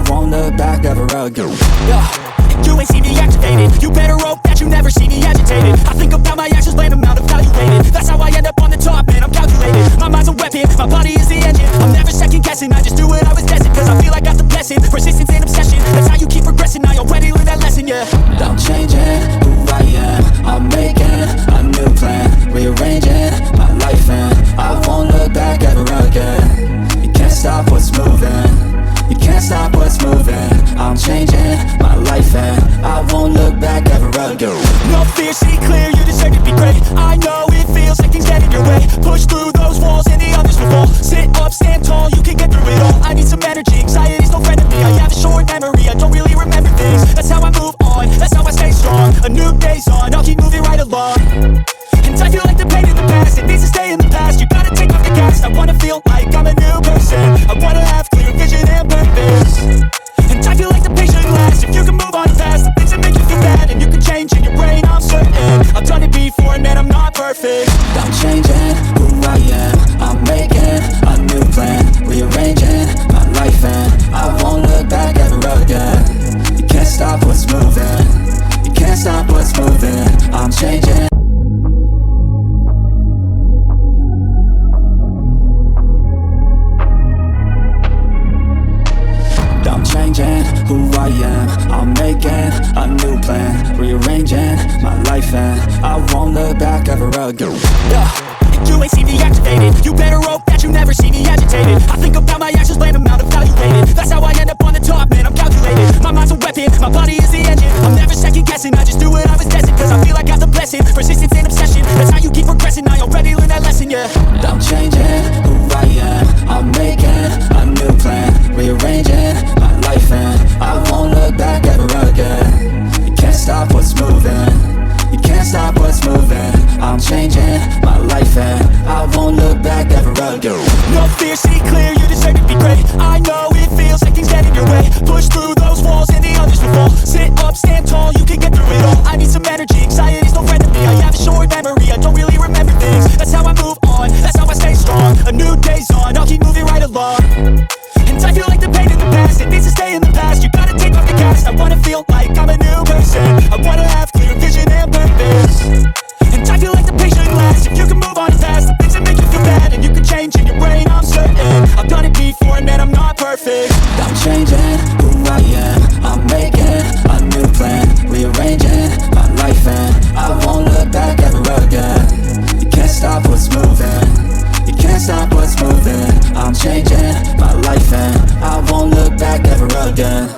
won't look back ever again. You ain't see me activated. You better hope that you never see me agitated. I think about my actions, plan them out, evaluated. That's how I end up on the top, man, I'm calculated. My mind's a weapon, my body is the engine. I'm never second guessing, I just do what I was destined. Cause I feel I got the blessing, persistence and obsession. That's how you keep progressing, I already learned that lesson, yeah. I'm changing who I am, I'm making a new plan, rearranging my life and I won't look back ever again. You can't stop what's moving, you can't stop what's moving. I'm changing my life and I won't look back ever again. No fear, see clear, you deserve to be great. I know it feels like things get in your way. Push through those walls and the others will fall. Sit up, stand tall, you can get through it all. I need some energy, anxiety's no friend of me. I have a short memory, I don't really remember things. That's how I move on, that's how I stay strong. A new day's on, I'll keep moving right along. And I feel like the pain in the past, it needs to stay in the past. You gotta take off the gas, I wanna feel like I'm a new person. I wanna have clear vision and purpose. And I feel like the patient lasts. If you can move on fast, the things that make you feel bad, and you can change in your brain, I'm certain. I've done it before and man, I'm not perfect. I'm changing who I am, I'm making a new plan, rearranging my life and I won't look back ever again. You can't stop what's moving, you can't stop what's moving. I'm changing. I'm changing who I am, I'm making a new plan, rearranging my life and I won't look back ever again. You ain't see me activated. You better hope that you never see me agitated. I think about my actions, plan them out, evaluated. That's how I end up on the top, man, I'm calculated. My mind's a weapon, my body is the engine. I'm never second guessing, I just do what I was destined. Cause I feel I got the blessing, persistence and obsession. That's how you keep progressing, I already learned that lesson, yeah. I'm changing who I am, I'm making a new plan, rearranging my life and I won't look back ever again. You can't stop what's moving, you can't stop what's moving. I'm changing my life and I won't look back ever again. No fear, see clear, you deserve to be great. I know it feels like things get in your way. Push through those walls and the others will fall. Sit up, stand tall, you can get through it all. I need some energy, anxiety's no friend of me. I have a short memory, I don't really remember things. That's how I move on, that's how I stay strong. A new day's on, I'll keep moving right along. And I feel like the pain in the past, it needs to stay in the past. You gotta take off the gas, I wanna feel like I'm a new person. I wanna have clear vision and purpose. And I feel like the patient lasts. If you can move on fast, the things that make you feel bad, and you can change in your brain, I'm certain. I've done it before and man, I'm not perfect. I'm changing who I am, I'm making a new plan, rearranging my life and I won't look back ever again. You can't stop what's moving, you can't stop what's moving. I'm changing my life and I won't look back ever again.